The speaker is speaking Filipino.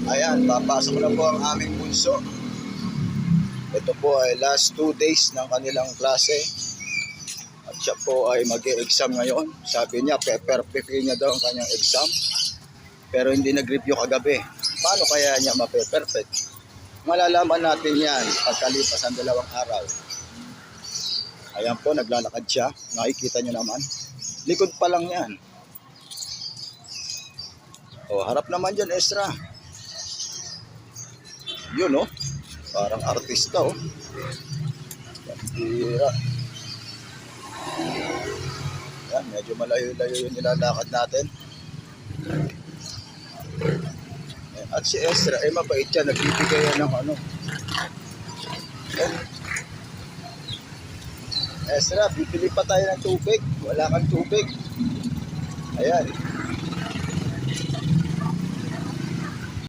Ayan, papasok na po ang aming bunso. Ito po ay last 2 days ng kanilang klase. At siya po ay mag-e-exam ngayon. Sabi niya, pe-perfect niya daw ang kanyang exam. Pero hindi nag-review kagabi. Paano kaya niya ma-perfect? Malalaman natin yan pagkalipas ang 2 araw. Ayan po, naglalakad siya. Nakikita niyo naman. Likod pa lang yan. O, harap naman dyan, Ezra. Yun, oh. Parang artista, oh. Tira. Yan, medyo malayo-layo yung nilalakad natin. At si Ezra, mabait siya. Nagbibigay yan ng ano. Ezra, bibili pa tayo ng tubig. Wala kang tubig. Ayan.